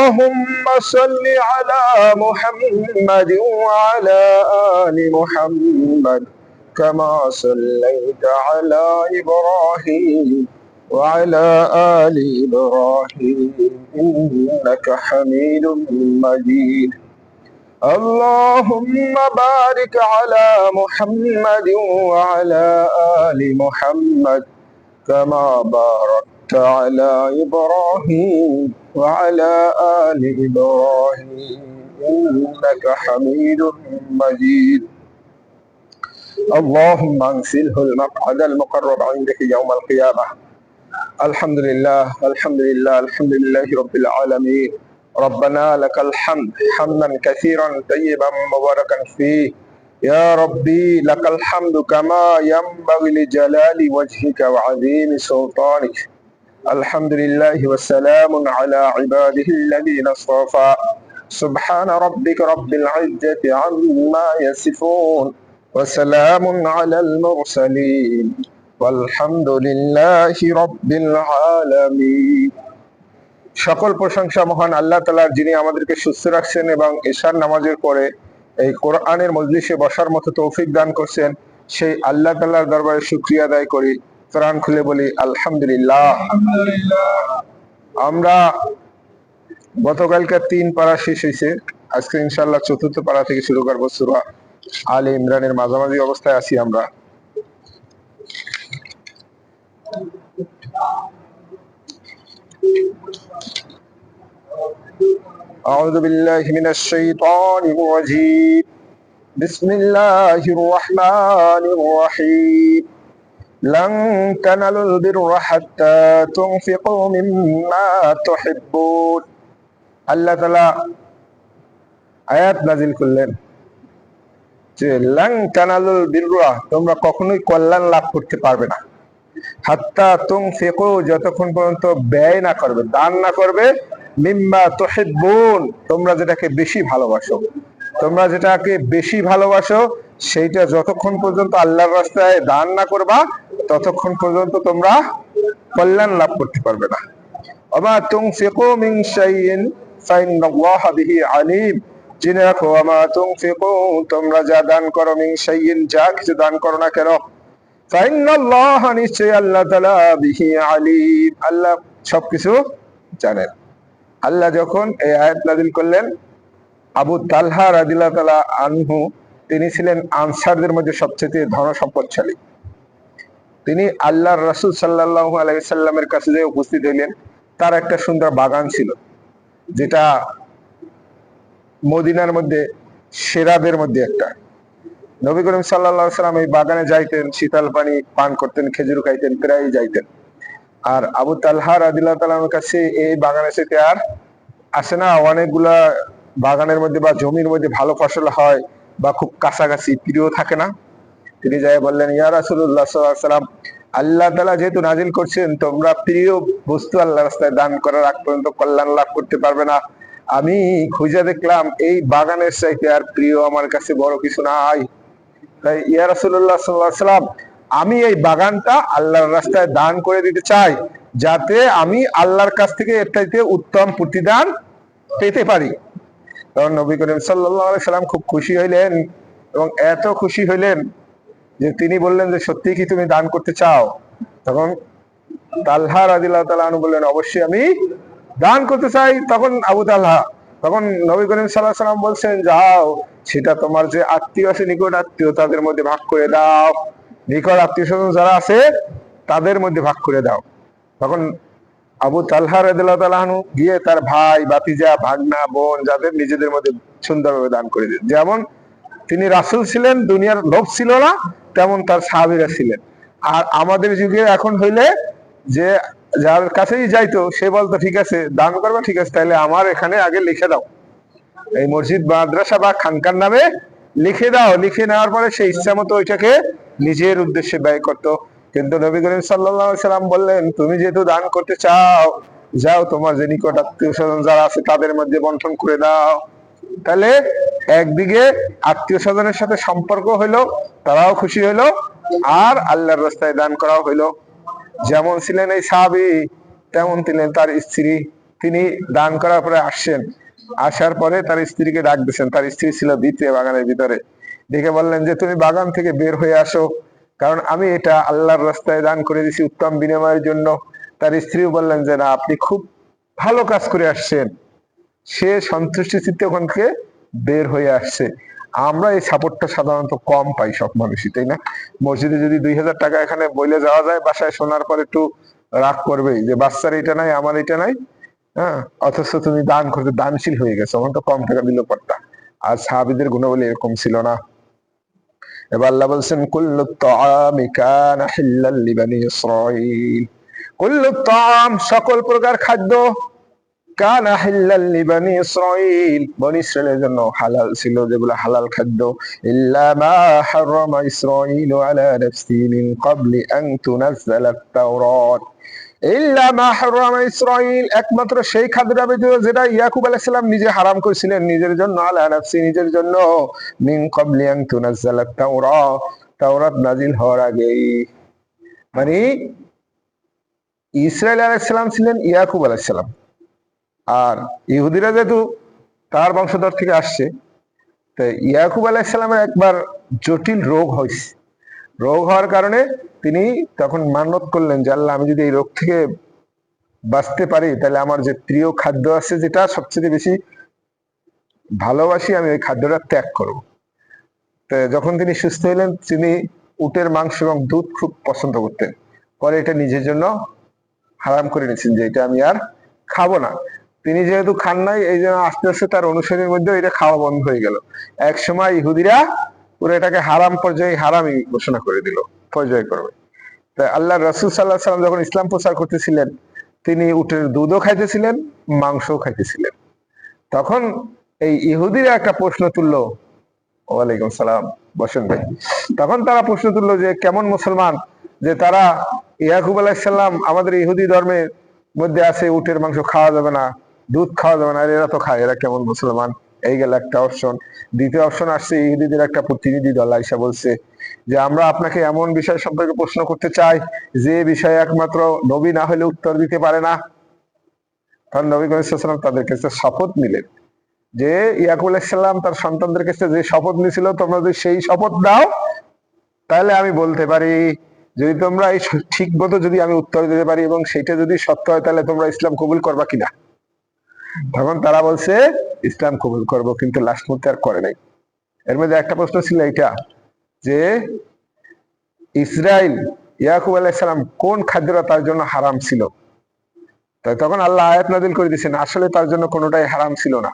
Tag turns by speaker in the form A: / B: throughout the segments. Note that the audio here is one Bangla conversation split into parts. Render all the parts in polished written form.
A: اللهم صل على محمد وعلى آل محمد كما صليت على إبراهيم وعلى آل إبراهيم إنك حميد مجيد اللهم بارك على محمد وعلى آل محمد كما باركت على إبراهيم وعلى آل إبراهيم إنك حميد مجيد اللهم انزله المقعد المقرب عندك يوم القيامة الحمد لله الحمد لله الحمد لله رب العالمين ربنا لك الحمد حمدا كثيرا طيبا مباركا فيه يا ربي لك الحمد كما ينبغي لجلال وجهك وعظيم سلطانك الحمد لله والسلام على عباده الذين اصطفى سبحان ربك رب العزة عما يصفون وسلام على المرسلين والحمد لله رب العالمين সকল প্রশংসা মহান আল্লাহ তাআলার, যিনি আমাদেরকে সুস্থ রাখছেন এবং এশার নামাজের পরে এই কোরআনের মজলিসে বসার মতো তৌফিক দান করছেন। সেই আল্লাহ তাআলার দরবারে শুকরিয়া আদায় করি, প্রাণ খুলে বলি আলহামদুলিল্লাহ। আমরা গতকালকে 3 পারা শেষ হয়েছে, আজকে ইনশাআল্লাহ 4th পারা থেকে শুরু করবো। সূরা আলে ইমরানের মাঝামাঝি অবস্থায় আছি আমরা। أعوذ بالله من الشيطان الرجيم بسم الله الرحمن الرحيم لن تنالوا البر حتى تنفقوا مما تحبون আল্লাহ তাআলা আয়াত নাযিল করলেন যে লন তানালুল বিররা, তোমরা কখনোই কল্যাণ লাভ করতে পারবে না, হাত্তা তুনফিকু, যতক্ষণ পর্যন্ত ব্যয় না করবে, দান না করবে, মিম্মা তুহিব্বুন, তোমরা যেটাকে বেশি ভালোবাসো। তোমরা যেটাকে বেশি ভালোবাসো সেইটা যতক্ষণ পর্যন্ত আল্লাহর রাস্তায় দান না করবা ততক্ষণ পর্যন্ত তোমরা কল্যাণ লাভ করতে পারবে না। ওমা তুনফিকু মিন শাইইন ফাইন্নাল্লাহা বিহি আলিম, জেনে রাখো, ওমা তুনফিকু, তোমরা যা দান করো, মিন শাইইন, যা কিছু দান করো না কেন, ফাইন্নাল্লাহা, নিশ্চয় আল্লাহ তাআলা, বিহি আলিম, আল্লাহ সবকিছু জানেন। আল্লাহ যখন এই আয়াত নাযিল করলেন, আবু তালহা রাদিয়াল্লাহু তাআলা আনহু, তিনি ছিলেন আনসারদের মধ্যে সবচেয়ে ধন সম্পদশালী। তিনি আল্লাহর রাসূল সাল্লাল্লাহু আলাইহি সাল্লামের কাছে যে উপস্থিত হইলেন, তার একটা সুন্দর বাগান ছিল, যেটা মদিনার মধ্যে সেরাদের মধ্যে একটা। নবী করিম সাল্লাল্লাহু আলাইহি সাল্লাম এই বাগানে যাইতেন, শীতল পানি পান করতেন, খেজুর খাইতেন, প্রায়ই যাইতেন। আর আবু তালহা রাদিয়াল্লাহু তাআলার কাছে এই বাগানে যেতে আর আসে না। অনেকগুলা বাগানের মধ্যে বা জমির মধ্যে ভালো ফসল হয় বা খুব কাছাকাছি, প্রিয় থাকে না। তিনি যাই বললেন, ইয়া রাসূলুল্লাহ সাল্লাল্লাহু আলাইহি ওয়াসাল্লাম, আল্লাহ তাআলা যেহেতু নাজিল করছেন তোমরা প্রিয় বস্তু আল্লাহর রাস্তায় দান করার আগ পর্যন্ত কল্যাণ লাভ করতে পারবে না, আমি খুঁজে দেখলাম এই বাগানের চাইতে আর প্রিয় আমার কাছে বড় কিছু নাই। তাই ইয়া রাসূলুল্লাহ সাল্লাল্লাহু আলাইহি ওয়াসাল্লাম, আমি এই বাগানটা আল্লাহর রাস্তায় দান করে দিতে চাই, যাতে আমি আল্লাহর কাছ থেকে এর চাইতে উত্তম প্রতিদান পেতে পারি। তখন নবী করিম সাল্লাল্লাহু আলাইহি সাল্লাম খুব খুশি হইলেন, এবং এত খুশি হইলেন যে তিনি বললেন যে সত্যি কি তুমি দান করতে চাও? তখন তালহা রাদিয়াল্লাহু তাআলা আনহু বললেন, অবশ্যই আমি দান করতে চাই। তখন তখন নবী করিম সাল্লাল্লাহু আলাইহি সাল্লাম বলছেন, যাও, সেটা তোমার যে আত্মীয় আছে, নিকট আত্মীয়, তাদের মধ্যে ভাগ করে দাও, নিকট আত্মীয় স্বজন যারা আছে তাদের মধ্যে ভাগ করে দাও। তখন আবু তালহা রাদিয়াল্লাহু তাআলা আনহু গিয়ে তার ভাই, ভাতিজা, ভাগনা, বোন, যাদের নিজেদের মধ্যে সুন্দরভাবে দান করে দিলেন। যেমন তিনি রাসূল ছিলেন, দুনিয়ার লোভ ছিল না, তেমন তার সাহাবীরা ছিলেন। আর আমাদের যুগে এখন হইলে যে যার কাছেই যাইতো সে বলতো, ঠিক আছে দান করবা, ঠিক আছে, তাহলে আমার এখানে আগে লিখে দাও, এই মসজিদ, মাদ্রাসা বা খানকার নামে লিখে দাও। লিখে নেওয়ার পরে সে ইচ্ছা মতো ওইটাকে নিজের উদ্দেশ্যে ব্যয় করতো। কিন্তু নবী করিম সাল্লাল্লাহু আলাইহি সাল্লাম বললেন, তুমি যেহেতু দান করতে চাও, যাও, তোমার যে নিকট আত্মীয় স্বজন যারা আছে তাদের মধ্যে বন্টন করে দাও। তাহলে একদিকে আত্মীয় স্বজনের সাথে সম্পর্ক হইলো, তারাও খুশি হইলো, আর আল্লাহর রাস্তায় দান করাও হইলো। যেমন ছিলেন এই সাহাবী, তেমন ছিলেন তার স্ত্রী, তিনি দান করার পরে আসছেন, আসার পরে তার স্ত্রীকে ডাক দিচ্ছেন। তার স্ত্রী ছিল দ্বিতীয় বাগানের ভিতরে। দেখে বললেন যে তুমি বাগান থেকে বের হয়ে আসো, কারণ আমি এটা আল্লাহর রাস্তায় দান করে দিছি উত্তম বিনিময়ের জন্য। তার স্ত্রীও বললেন যে না, আপনি খুব ভালো কাজ করে আসছেন। সে সন্তুষ্টি চিত্তে ওখান থেকে বের হয়ে আসছে। আমরা এই সাপোর্টটা সাধারণত কম পাই সব মানুষই, তাই না? মসজিদে যদি 2000 টাকা এখানে বইলে যাওয়া যায়, বাসায় শোনার পর একটু রাগ করবেই যে বাচ্চার এটা নাই, আমার এটা নাই। হ্যাঁ, অথচ তুমি দান করতে দানশীল হয়ে গেছো, তখন তো কম টাকা দিলেও পারতা। আর সাহাবীদের গুণাবলী এরকম ছিল না। এবার আল্লাহ বলছেন কুল্লু তাআমি কানা হিল্লাল লিবানি ইসরাঈল, কুল্লু তাআম সকল প্রকার খাদ্য, কানা হিল্লাল লিবানি ইসরাঈল বনি ইসরাইলের জন্য হালাল ছিল, যেগুলো হালাল খাদ্য। ইল্লা মা হারামা ইসরাঈলু আলা নাফসিহি মিন ক্বাবলি আন তুনাজ্জালাত তাওরাত, ইল্লা মা হারামা ইসরাঈল একমাত্র সেই খাদ্যটা ব্যতীত যেটা ইয়াকুব আলাইহিস সালাম নিজে হারাম করেছিলেন নিজের জন্য, আলা নাফসি নিজের জন্য, মিন ক্বাবলি আন তুনাজ্জালাত তাওরাত তাওরাত নাজিল হওয়ার আগেই। মানে ইসরাইল আলাইহিস সালাম ছিলেন ইয়াকুব আলাইহিস সালাম, আর ইহুদিরা যেহেতু তার বংশধর থেকে আসছে, তাই ইয়াকুব আলাইহিস সালামের একবার জটিল রোগ হয়েছে। রোগ হওয়ার কারণে তিনি তখন মান্যত করলেন যে আল্লাহ, আমি যদি এই রোগ থেকে বাঁচতে পারি তাহলে আমার যে প্রিয় খাদ্য আছে, যেটা সবচেয়ে বেশি ভালোবাসি, আমি ওই খাদ্যটা ত্যাগ করব। তো যখন তিনি সুস্থ হলেন, তিনি উটের মাংস এবং দুধ খুব পছন্দ করতেন। পরে এটা নিজের জন্য হারাম করে নিয়েছেন যে এটা আমি আর খাবো না। তিনি যেহেতু খান নাই, এই জন্য আস্তে আস্তে তার অনুসারীর মধ্যে এটা খাওয়া বন্ধ হয়ে গেল। এক সময় ইহুদিরা পুরো এটাকে হারাম পর্যায়ে হারামই ঘোষণা করে দিল, পর্যায় করবে। তাই আল্লাহ রাসূল সাল্লাল্লাহু আলাইহি সাল্লাম যখন ইসলাম প্রচার করতেছিলেন, তিনি উটের দুধও খাইতেছিলেন, মাংসও খাইতেছিলেন। তখন এই ইহুদিরা একটা প্রশ্ন তুললো, ওয়ালাইকুম সালাম, বসেন ভাই। তখন তারা প্রশ্ন তুললো যে কেমন মুসলমান যে তারা, ইয়াকুব আলাইহিস সালাম আমাদের ইহুদি ধর্মের মধ্যে আছে উটের মাংস খাওয়া যাবে না, দুধ খাওয়া যাবে না, আর এরা তো খায়, এরা কেমন মুসলমান? এই গেল একটা অপশন। দ্বিতীয় অপশন আসছে, ইহুদিদের একটা প্রতিনিধি দল আইসা বলছে যে আমরা আপনাকে এমন বিষয় সম্পর্কে প্রশ্ন করতে চাই যে বিষয়ে একমাত্র নবী না হলে উত্তর দিতে পারে না। তখন নবী করিম সাল্লাল্লাহু আলাইহি ওয়াসাল্লাম তাদের কাছে শপথ নিলেন যে ইয়াকুব আলাইহিস সালাম তার সন্তানদের কাছে যে শপথ নিয়েছিল, তোমরা যদি সেই শপথ দাও তাহলে আমি বলতে পারি, যদি তোমরা এই ঠিক মতো যদি আমি উত্তর দিতে পারি এবং সেটা যদি সত্য হয়, তাহলে তোমরা ইসলাম কবুল করবা কিনা। তখন তারা বলছে ইসলাম কবুল করব, কিন্তু লাস্ট মুহূর্তে আর করে নাই। এর মধ্যে একটা প্রশ্ন ছিল এটা যে ইসরাইল ইয়াকুব আলাইহিস সালাম কোন খাদ্যটা তার জন্য হারাম ছিল। তাই তখন আল্লাহ আয়াত নাযিল করে দিয়েছেন আসলে তার জন্য কোনোটাই হারাম ছিল না।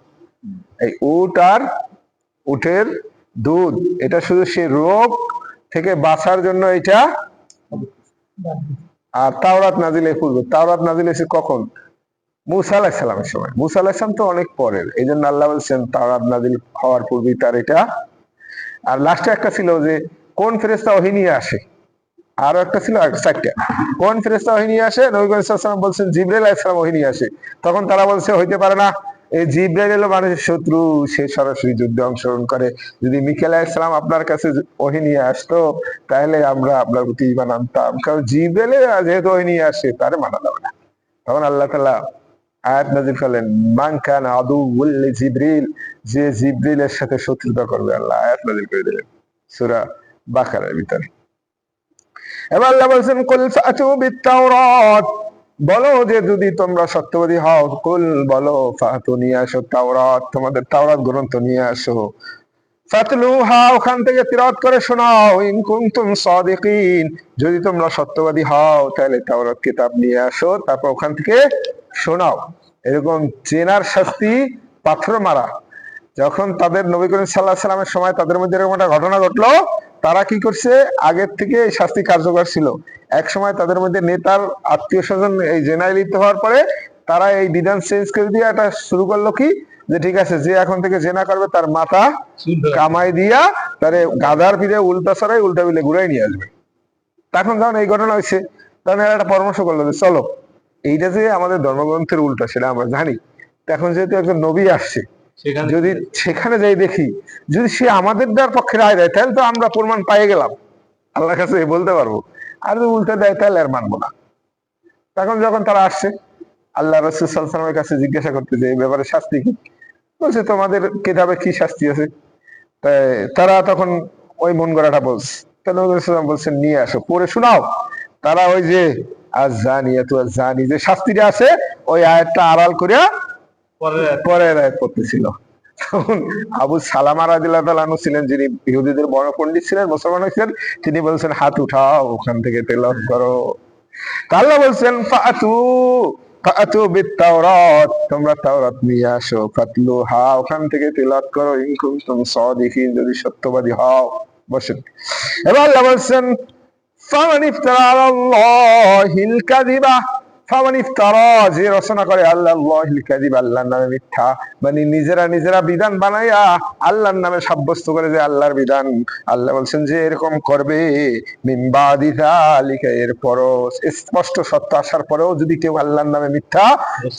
A: এই উট আর উটের দুধ, এটা শুধু সে রোগ থেকে বাঁচার জন্য এটা। আর তাওরাত নাজিল এই পূর্বে, তাওরাত নাজিল হয়েছে কখন? মুসা আলাইহিস সালামের সময়। মুসা আলাইহিস সালাম তো অনেক পরের, এই জন্য আল্লাহ বলছেন তাওরাত নাজিল হওয়ার পূর্বেই তার এটা। আর লাস্টে একটা ছিল যে কোন ফেরেশতা ওহী নিয়ে আসে, আরো একটা ছিল, চারটা। কোন ফেরেশতা ওহী নিয়ে আসে? নবী করিম সাল্লাল্লাহু আলাইহি ওয়াসাল্লাম বলছেন জিবরাইল আলাইহিস সালাম ওহী নিয়ে আসে। তখন তারা বলছে হইতে পারে না, এই জিবরাইল হলো মানুষের শত্রু, সে সরাসরি যুদ্ধে অংশগ্রহণ করে। যদি মিকাইল আলাইহিস সালাম আপনার কাছে ওহী নিয়ে আসতো তাহলে আমরা আপনার প্রতি ঈমান আনতাম, কারণ জিবরাইল যেহেতু ওহী নিয়ে আসে তারে মানা যাবে না। তখন আল্লাহ তাআলা আয়াত নাযিল করলেন মান কানা আদুউল লিজিবরিল, যে জিবরিলের সাথে শত্রুতা করবে, আল্লাহ আয়াত নাযিল করে দিলেন সূরা বাকারার ভিতরে। এবার আল্লাহ বলছেন কুল ফাতু বিত-তাওরাত, বলো যে যদি তোমরা সত্যবাদী হও, কুল বলো, ফাতু নিয়ে আসো তাওরাত, তোমাদের তাওরাত গ্রন্থ নিয়ে আসো। ফাতলুহা, ওখান থেকে তিলাওয়াত করে শোনাও, ইন কুনতুম সাদিকিন, যদি তোমরা সত্যবাদী হও তাহলে তাওরাত কিতাব নিয়ে আসো, তারপর ওখান থেকে শোনাও। এরকম জেনার শাস্তি পাথর মারা। যখন তাদের নবী করিম সাল্লাল্লাহু আলাইহি সাল্লামের সময় তাদের মধ্যে এরকম একটা ঘটনা ঘটলো, তারা কি করছে, আগের থেকে এই শাস্তি কার্যকর ছিল। এক সময় তাদের মধ্যে নেতার আত্মীয় স্বজন এই জেনায় লিপ্ত হওয়ার পরে তারা এই বিধান চেঞ্জ করে দিয়ে এটা শুরু করলো কি, যে ঠিক আছে যে এখন থেকে জেনা করবে তার মাথা কামাই দিয়া তারে গাধার পিঠে উল্টা সরাই উল্টা বিলে ঘুরাই নিয়ে আসবে। তখন যখন এই ঘটনা হয়েছে, তখন এরা একটা পরামর্শ করলো যে চলো, এইটা যে আমাদের ধর্মগ্রন্থের উল্টা সেটা আমরা জানি, এখন যেহেতু একজন নবী আসছে, যদি সেখানে যাই দেখি যদি সে আমাদের দেওয়ার পক্ষে রায় দেয় তাহলে তো আমরা প্রমাণ পাইয়ে গেলাম, আল্লাহর কাছে বলতে পারবো। আর যদি উল্টে দেয় তাহলে আর মানবো না। তখন যখন তারা আসছে, আল্লাহ রাসূল সাল্লাল্লাহু আলাইহি ওয়াসাল্লামের কাছে জিজ্ঞাসা করতে যে এই ব্যাপারে শাস্তি কি, বলছে তোমাদের কিতাবে কি শাস্তি আছে। তাই তারা তখন ওই মন গড়াটা বলছে, তো নবী সাল্লাল্লাহু আলাইহি ওয়াসাল্লাম বলছেন নিয়ে আসো, পড়ে শোনাও। তারা ওই যে আয-যানিয়াতু আয-যানি যে শাস্তিটা আছে ওই আয়াতটা আড়াল করিয়া পরের আয়াত পড়তেছিল। তখন আবু সালামা রাদিয়াল্লাহু তাআলা আনহু ছিলেন, যিনি ইহুদিদের বড় পণ্ডিত ছিলেন, মুসলমান ছিলেন, তিনি বলছেন হাত উঠাও, ওখান থেকে তেলাওয়াত করো। তা আল্লাহ বলছেন ফাআতু ফাআতু বিত-তাওরাত, তোমরা তাওরাত নিয়ে আসো, ফাতলুহা, ওখান থেকে তিলাওয়াত করো, ইন কুনতুম সাদিকিন, যদি সত্যবাদী হও। বসেন। এবার আল্লাহ বলছেন ফামান ইফতারা আলাল্লাহিল কাযিবা, ফামান ইফতারা, যে রচনা করে আল্লাহিল কাযিবা, আল্লাহর নামে মিথ্যা, মানে নিজেরা বিধান বানাইয়া আল্লাহর নামে সাব্যস্ত করে যে আল্লাহর বিধান, আল্লাহ বলছেন যে এরকম করবে মিন বাদি যালিকা, এরপরও স্পষ্ট সত্য আসার পরেও যদি কেউ আল্লাহর নামে মিথ্যা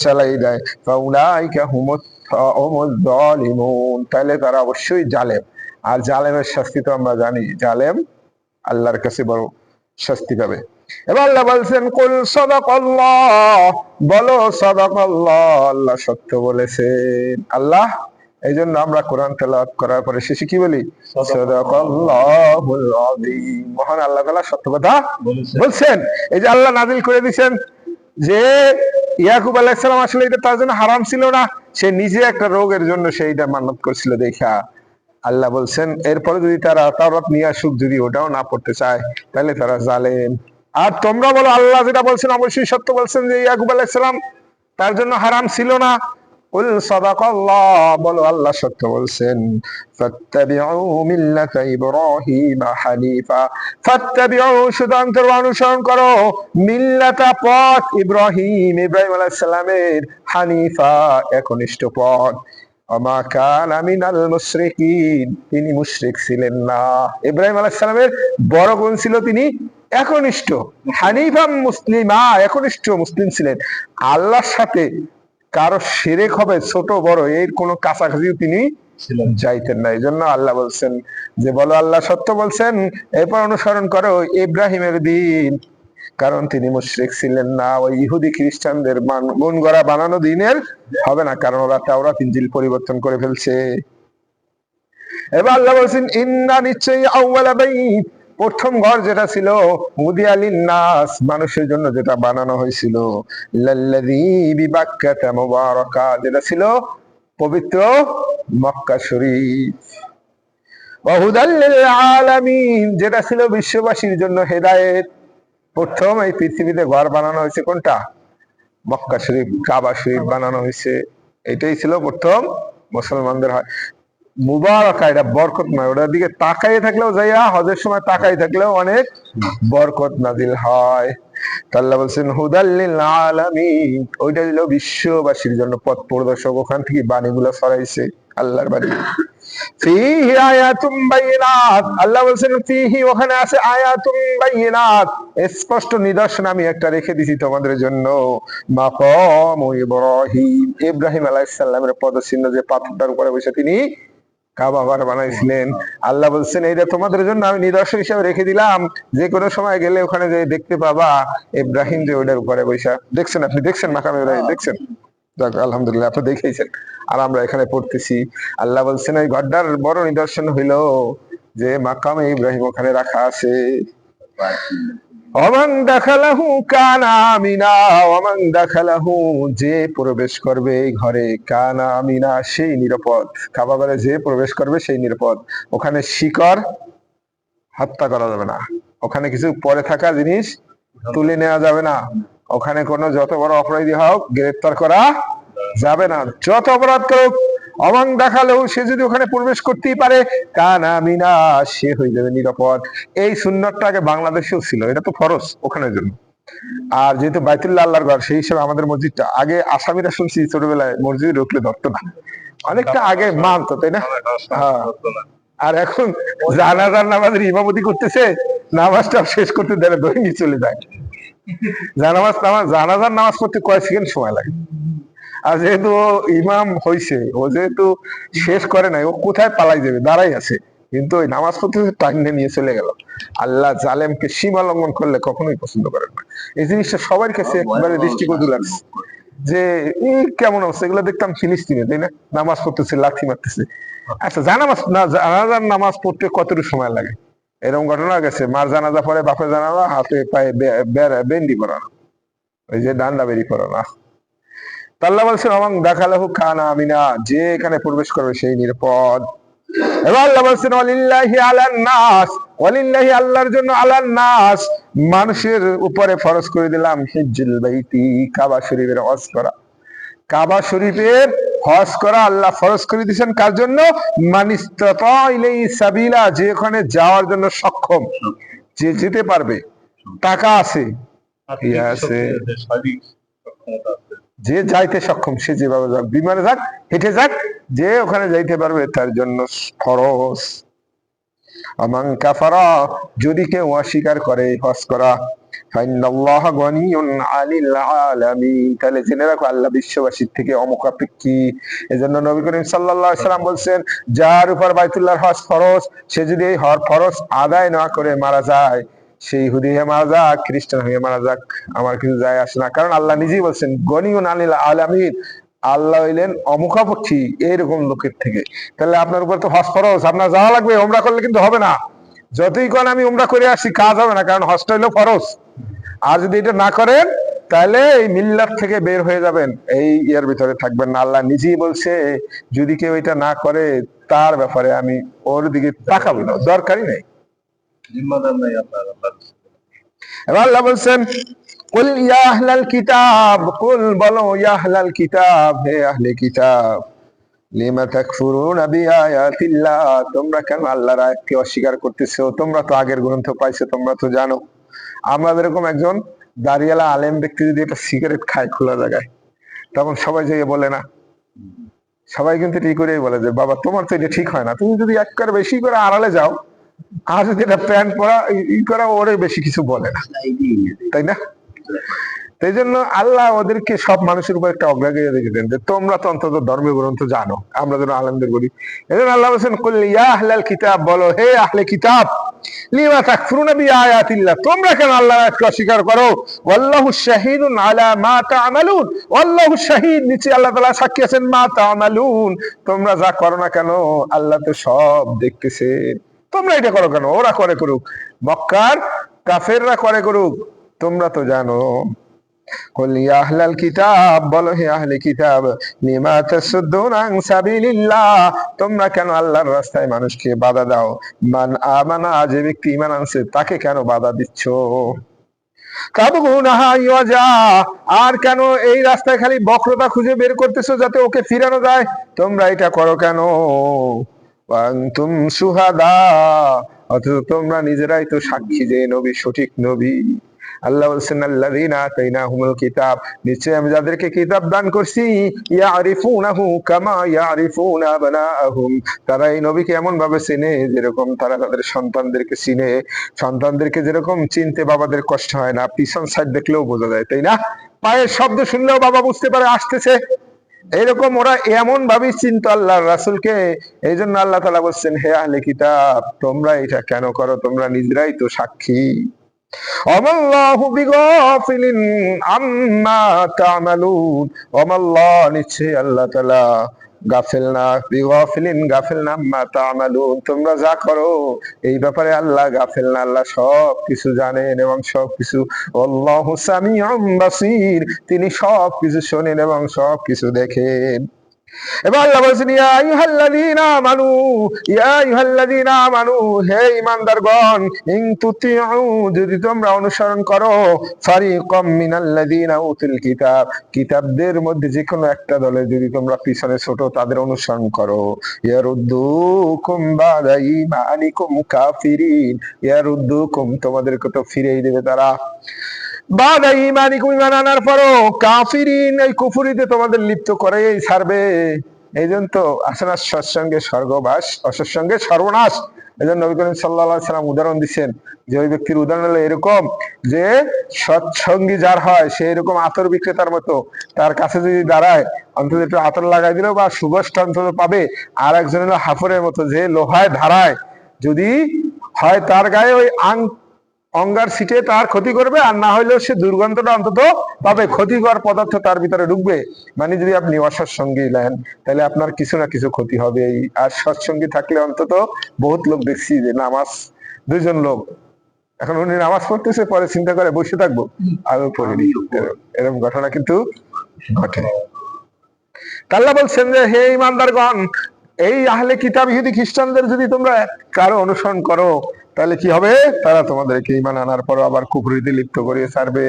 A: চালাই দেয়, ফাউলাইকা হুমুজ জালিমুন, তাহলে তারা অবশ্যই জালেম। আর জালেমের শাস্তি তো আমরা জানি, জালেম আল্লাহর কাছে বড় শাস্তি পাবে। এবার আল্লাহ বলছেন কুল সাদাকাল্লাহ, বলো সাদাকাল্লাহ, আল্লাহ সত্য বলেছেন। আল্লাহ, এই জন্য আমরা কোরআন তেলাওয়াত করার পরে শেষে কি বলি? সাদাকাল্লাহুল আযীম, মহান আল্লাহ তাআলা সত্য কথা বলছেন। এই যে আল্লাহ নাযিল করে দিয়েছেন যে ইয়াকুব আলাইহিস সালাম আসলে এটা তার জন্য হারাম ছিল না, সে নিজে একটা রোগের জন্য সেইটা মান্নত করছিল দেখা। আল্লাহ বলছেন এরপরে যদি তারা তাওরাত নিয়ে আসুক, যদি ওটাও না পড়তে চায়, তাহলে তারা জালেম। আর তোমরা বলো আল্লাহ যেটা বলছেন অবশ্যই সত্য বলছেন, যে ইয়াকুব আলাইহিস সালাম তার জন্য হারাম ছিল না। কুল সাদাকাল্লাহ, বলো আল্লাহ সত্য বলছেন। ফাত্তাবিউ মিল্লাতা ইব্রাহিম হানিফা, ফাত্তাবিউ, সুতরাং তোমরা অনুসরণ করো, মিল্লাতা, পথ, ইব্রাহিম আলাইহিস সালামের, হানিফা, একনিষ্ঠ পথ, ওমা কানা মিনাল মুশরিকিন, তিনি মুশরিক ছিলেন না। ইব্রাহিম আলাইহিস সালামের বড় গুণ ছিল তিনি একনিষ্ঠ, হানিফা মুসলিমা, একনিষ্ঠ মুসলিম ছিলেন। আল্লাহর সাথে কারো শিরক হবে ছোট বড় এর কোনো কাছাকাছিও তিনি যাইতেন না। এই জন্য আল্লাহ বলছেন যে বলো আল্লাহ সত্য বলছেন, এরপর অনুসরণ করো ইব্রাহিমের দিন, কারণ তিনি মুশরিক ছিলেন না, ওই ইহুদি খ্রিস্টানদের মন গড়া বানানো দিনের হবে না, কারণ ওরা তাওরাত ইনজিল পরিবর্তন করে ফেলছে। এবার আল্লাহ বলছেন ইন্না, নিশ্চয়ই, আউওয়ালা বাইত, প্রথম ঘর যেটা ছিল, উদিয়া লিন্নাস, মানুষের জন্য যেটা বানানো হয়েছিল, লাল্লাযী বিবাক্কাতা মুবারাকা, যেটা ছিল পবিত্র মক্কা শরীফ, ওয়া হুদাল লিল আলামিন, যেটা ছিল বিশ্ববাসীর জন্য হেদায়েত। প্রথম এই পৃথিবীতে ঘর বানানো হয়েছে কোনটা? মক্কা শরীফ, কাবা শরীফ বানানো হয়েছে। এটাই ছিল প্রথম মুসলমানদের হয় মুবারাকা, এটা বরকত নয়, ওটার দিকে তাকাই থাকলেও, যাইয়া হজের সময় তাকাই থাকলেও অনেক বরকত নাজিল হয়। আল্লাহ বলছেন হুদাল লিল আলামিন, ওইটা ছিল বিশ্ববাসীর জন্য পথ প্রদর্শক, ওখান থেকে বাণীগুলো ছড়াইছে, আল্লাহর বাণী। ফিহি আয়াতুম বাইয়িনাত, আল্লাহ বলছেন ফিহি, ওখানে আছে আয়াতুম বাইয়িনাত, স্পষ্ট নিদর্শন আমি একটা রেখে দিছি তোমাদের জন্য। মাকাম ইব্রাহিম, ইব্রাহিম আলাইহিস সালামের পদচিহ্ন, যে পাথরটার উপরে বসে তিনি কাবা ঘর বানাইছিলেন। আল্লাহ বলছেন এইটা তোমাদের জন্য আমি নিদর্শন হিসেবে রেখে দিলাম, যে কোনো সময় গেলে ওখানে যে দেখতে পাবা ইব্রাহিম যে ওইটার উপরে বসা। দেখছেন, আপনি দেখছেন মাকাম ইব্রাহিম? দেখছেন? আলহামদুলিল্লাহ, আপনি দেখেছেন, আর আমরা এখানে পড়তেছি। আল্লাহ বলছেন ওই ঘরটার বড় নিদর্শন হইল যে মাকামে ইব্রাহিম ওখানে রাখা আছে। ওমান দাখালাহু কানা আমিনা, ওমান দাখালাহু, যে প্রবেশ করবে এই ঘরে, কানা আমিনা, সেই নিরাপদ। কাবা ঘরে যে প্রবেশ করবে সেই নিরাপদ। ওখানে শিকড় হত্যা করা যাবে না, ওখানে কিছু পরে থাকা জিনিস তুলে নেওয়া যাবে না, ওখানে কোনো যত বড় অপরাধী হোক গ্রেফতার করা যাবে না, যত অপরাধ করুক। অমাং দেখালেও সে যদি ওখানে প্রবেশ করতেই পারে, কানা মিনা, সে হয়ে যাবে নিরাপদ। এই সুন্নতটা আগে বাংলাদেশেও ছিল, এটা তো ফরজ ওখানের জন্য। আর যেহেতু বাইতুল্লাহ আল্লাহর ঘর, সেই হিসেবে আমাদের মসজিদটা আগে, আসামিরা শুনছি ছোটবেলায় মসজিদে ঢুকলে ধরতো না, অনেকটা আগে মানতো, তাই না? হ্যাঁ। আর এখন জানাজার নামাজের ইমামতি করতেছে, নামাজটা শেষ করতে দেয়, ধরে নিয়ে চলে যায়। জানাজার নামাজ পড়তে কয় সেকেন্ড সময় লাগে। আর যেহেতু ইমাম হয়েছে, ও যেহেতু শেষ করে নাই, ও কোথায় পালাই যাবে, দাঁড়াই আছে, কিন্তু ওই নামাজ পড়তে টাইমে নিয়ে চলে গেল। আল্লাহ জালেমকে সীমা লঙ্ঘন করলে কখনোই পছন্দ করেন না। এই জিনিসটা সবার কাছে একবারে দৃষ্টিকটু লাগছে। যে এই কেমন অবস্থা, এগুলো দেখতাম ফিলিস্তিনে, তাই না? নামাজ পড়তেছে, লাথি মারতেছে। আচ্ছা, জানাজার নামাজ পড়তে কতটুকু সময় লাগে? এরকম ঘটনা গেছে, মার জানাজা পরে বাপের জানাজা, হাতে পায়ে বেন্ডি পরানো, ওই যে ডান্ডা বেরি পরানো। আল্লাহ বলছেন অমাং দাখালাহু কানা আমিনা, যে এখানে প্রবেশ করবে সেই নিরাপদ। এবার আল্লাহ বলছেন ওয়ালিল্লাহি আলান নাস, ওয়ালিল্লাহি আল্লাহর জন্য, আলান নাস মানুষের উপরে ফরজ করে দিলাম, হিজ্জুল বাইতি কাবা শরীফের হজ করা। কাবা শরীফের হজ করা আল্লাহ ফরজ করে দিয়েছেন কার জন্য? মানিস্তাতা ইলাইহি সাবিলা, যে ওখানে যাওয়ার জন্য সক্ষম, যে যেতে পারবে, টাকা আছে, যে যাইতে সক্ষম, সে যেভাবে যাক, বিমানে যাক, হেঁটে যাক, যে ওখানে যাইতে পারবে তার জন্য ফরজ। আমান কাফারা, যদি কেউ অস্বীকার করে হজ করা, ফাইনাল্লাহ গনিয়ুন আনিল আলামিন, তাহলে জেনে রাখো আল্লাহ বিশ্ববাসীর থেকে অমুখাপেক্ষী। এজন্য নবী করিম সাল্লাল্লাহু আলাইহি সাল্লাম বলছেন, যার উপর বাইতুল্লাহর হজ ফরজ, সে যদি এই ফরজ আদায় না করে মারা যায়, সেই ইহুদি হয়ে মারা যাক, খ্রিস্টান হয়ে মারা যাক, আমার কিছু যায় আসে না। কারণ আল্লাহ নিজেই বলছেন গনিয়ুন আনিল আলামিন, আল্লাহ হইলেন অমুখাপেক্ষী এইরকম লোকের থেকে। তাহলে আপনার উপর তো হজ ফরজ, আপনার যাওয়া লাগবে, ওমরা করলে কিন্তু হবে না। যতই কোন আমি উমরা করে আসি, কাজ হবে না, কারণ হজটা হইলো ফরজ। আর যদি এটা না করেন, তাহলে এই মিল্লাত থেকে বের হয়ে যাবেন, এই এর ভিতরে থাকবেন না। আল্লাহ নিজেই বলছে যদি কেউ এটা না করে, তার ব্যাপারে আমি ওর দিকে তাকাবো না, দরকারই নেই, জিম্মাদার নাই আপনার। এবার আল্লাহ বলছেন কুল ইয়া আহলাল কিতাব, কুল বলো ইয়া আহলাল কিতাব, হে আহলে কিতাব, লিমা তাকফুরুনা বিআয়াতিল্লাহ, তোমরা কেন আল্লাহর আয়াতকে অস্বীকার করতেছো? তোমরা তো আগের গ্রন্থ পাইছো, তোমরা তো জানো। আমরা এরকম একজন দাঁড়িয়ালা আলেম ব্যক্তি যদি একটা সিগারেট খায় খোলা জায়গায়, তখন সবাই যেয়ে বলে না, সবাই কিন্তু ঠিক করেই বলে যে বাবা তোমার তো এটা ঠিক হয় না, তুমি যদি এক করে বেশি করে আড়ালে যাও, আর যদি এটা প্যান্ট পরা ই করা, ওরে বেশি কিছু বলে না, তাই না? সেই জন্য আল্লাহ ওদেরকে সব মানুষের উপর একটা অগ্রাধিকার রেখে দেন যে তোমরা তো অন্তত ধর্মীয় গ্রন্থ জানো, আমরা যেন আলেমদের বলি। এই জন্য আল্লাহ বলছেন কুল ইয়া আহলাল কিতাব, বলো হে আহলে কিতাব, লিমা তাকফুরুনা বিআয়াতিল্লাহ, তোমরা কেন আল্লাহর আয়াতকে অস্বীকার করো? ওয়াল্লাহু শাহীদুন আলা মা তা'মালুন, ওয়াল্লাহু শাহীদ, নিচে আল্লাহ তাআলা সাক্ষী আছেন, মা তা'মালুন, তোমরা যা করো না কেন আল্লাহ তো সব দেখতেছেন। তোমরা এটা করো কেন? ওরা করে করুক, মক্কার কাফেররা করে করুক, তোমরা তো জানো। কুল ইয়া আহলাল কিতাব, বলো হে আহলে কিতাব, লিমা তাসুদ্দুনা আন সাবিলিল্লাহ, তোমরা কেন আল্লাহর রাস্তায় মানুষকে বাধা দাও? মান আমানা, যে ব্যক্তি ঈমান আনছে তাকে কেন বাধা দিচ্ছ? তাবগুনাহা ইয়াজা, আর কেন এই রাস্তায় খালি বক্রতা খুঁজে বের করতেছো যাতে ওকে ফিরানো যায়? তোমরা এটা করো কেন? ওয়া আনতুম শুহাদা, অথচ তোমরা নিজেরাই তো সাক্ষী যে নবী সঠিক নবী। আল্লাহ বলছেন আল্লাযীনা আতাইনাহুমুল কিতাব, নিশ্চয় আমি যাদেরকে কিতাব দান করছি, ইয়ারিফুনাহু কামা ইয়ারিফুনা আবনাআহুম, তারা এই নবীকে এমন ভাবে চিনে যেরকম তারা তাদের সন্তানদেরকে চিনে। সন্তানদেরকে যেরকম চিনতে বাবাদের কষ্ট হয় না, পিছন সাইড দেখলেও বোঝা যায়, তাই না? পায়ের শব্দ শুনলেও বাবা বুঝতে পারে আসতেছে, এরকম ওরা এমন ভাবেই চিনতো আল্লাহর রাসূলকে। এই জন্য আল্লাহ তাআলা বলছেন হে আহলে কিতাব, তোমরা এটা কেন করো? তোমরা নিজেরাই তো সাক্ষী। ওয়াল্লাহু বিগাফিলিন আম্মা তা'মালুন, ওয়াল্লাহ, নিশ্চয়ই আল্লাহ তাআলা গাফিল না, বিগাফিলিন গাফিল না, আম্মা তা'মালুন, তোমরা যা করো এই ব্যাপারে আল্লাহ গাফিল না, আল্লাহ সব কিছু জানেন এবং সব কিছু, আল্লাহু সামিউম বাসীর, তিনি সব কিছু শোনেন এবং সব কিছু দেখেন। এবার আল্লাহ বলছেন ইয়া আইয়ুহাল্লাযীনা আমানু, ইয়া আইয়ুহাল্লাযীনা আমানু, হে ঈমানদারগণ, ইন তুতিউ, যদি তোমরা অনুসরণ করো, ফারিকাম মিনাল্লাযীনা উতুল কিতাব, কিতাবদের মধ্যে যে কোনো একটা দলে যদি তোমরা পিছনে ছোট তাদের অনুসরণ করো, ইয়ারুদ্দুকুম বাদা ঈমানিকুম কাফিরিন, ইয়ারুদ্দুকুম, তোমাদেরকে তো ফিরিয়ে দেবে তারা, বাদা ঈমানিকুম, ঈমান আনার পরও, কাফিরিন, এই কুফরিতে তোমাদের লিপ্ত করেই ছাড়বে। এই জন্য তো আসে না সৎসঙ্গে স্বর্গবাস, অসৎসঙ্গে সর্বনাশ। এই জন্য নবী করিম সাল্লাল্লাহু আলাইহি সাল্লাম উদাহরণ দিচ্ছেন যে ওই ব্যক্তির উদাহরণ হলো এরকম যে সৎসঙ্গী যার হয় সে এরকম আতর বিক্রেতার মতো, তার কাছে যদি দাঁড়ায় অন্তত একটু আতর লাগাই দিলেও বা সুবাসটা অন্তত পাবে। আর একজন হলো হাফরের মতো, যে লোহায় ধারায় যদি হয় তার গায়ে ওই অঙ্গার সিটে তার ক্ষতি করবে, আর না হইলেও সে দুর্গন্ধটা অন্তত পাবে, ক্ষতিকর পদার্থ তার ভিতরে ঢুকবে। মানে যদি আপনি অসৎসঙ্গী নেন তাহলে আপনার কিছু না কিছু ক্ষতি হবে। আর সৎসঙ্গী থাকলে অন্তত বহুত লোক দেখছি যে নামাজ, দুইজন লোক এখন উনি নামাজ পড়তেছে, পরে চিন্তা করে বসে থাকবো, আরো পড়িনি, এরকম ঘটনা কিন্তু ঘটে। আল্লাহ বলছেন যে হে ইমানদারগণ, এই আহলে কিতাব ইহুদি খ্রিস্টানদের যদি তোমরা কারো অনুসরণ করো তাহলে কি হবে? তারা তোমাদেরকে ঈমান আনার পর আবার কুফরিতে লিপ্ত করিয়ে ছাড়বে।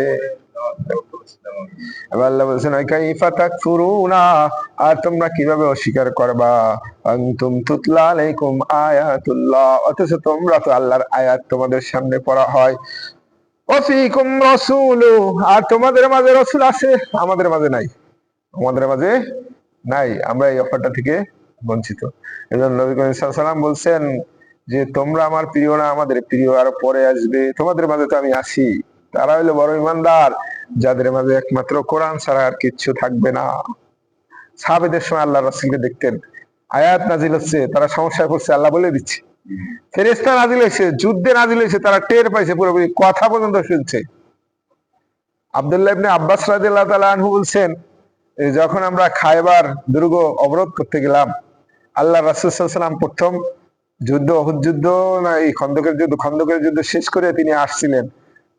A: আল্লাহ বলছেন কাইফা তাকফুরুনা, আর তোমরা কিভাবে অস্বীকার করবা, আনতুম তুতলা আলাইকুম আয়াতুল্লাহ, অথচ তোমরা তো আল্লাহর আয়াত তোমাদের সামনে পড়া হয়, ওয়াফিকুম রাসূলু, আর তোমাদের মাঝে রাসূল আছে, আমাদের মাঝে নাই, আমাদের মাঝে নাই, আমরা এই অফারটা থেকে বঞ্চিত। এজন্য নবী করিম সাল্লাল্লাহু আলাইহি ওয়াসাল্লাম বলছেন যে তোমরা আমার প্রিয় না, আমাদের প্রিয় আর পরে আসবে, তোমাদের মাঝে তো আমি আসি। তারা হইলো বড় ইমানদার যাদের মাঝে একমাত্র কোরআন ছাড়া আর কিচ্ছু থাকবে না। সাহাবেদের সময় আল্লাহ রাসূলকে দেখতেন, আয়াত নাজিল হচ্ছে, তারা সমস্যায় পড়ছে, আল্লাহ বলে দিচ্ছে। ফেরেশতা নাজিল হয়েছে, যুদ্ধে নাজিল হয়েছে, তারা টের পাইছে, পুরোপুরি কথা পর্যন্ত শুনছে। আব্দুল্লাহ ইবনে আব্বাস রাদিয়াল্লাহু তাআলা আনহু বলছেন, যখন আমরা খায়বার দুর্গ অবরোধ করতে গেলাম, আল্লাহ রাসূল সাল্লাল্লাহু আলাইহি ওয়াসাল্লাম প্রথম যুদ্ধ উহুদ যুদ্ধ না এই খন্দকের যুদ্ধ শেষ করে তিনি আসছিলেন,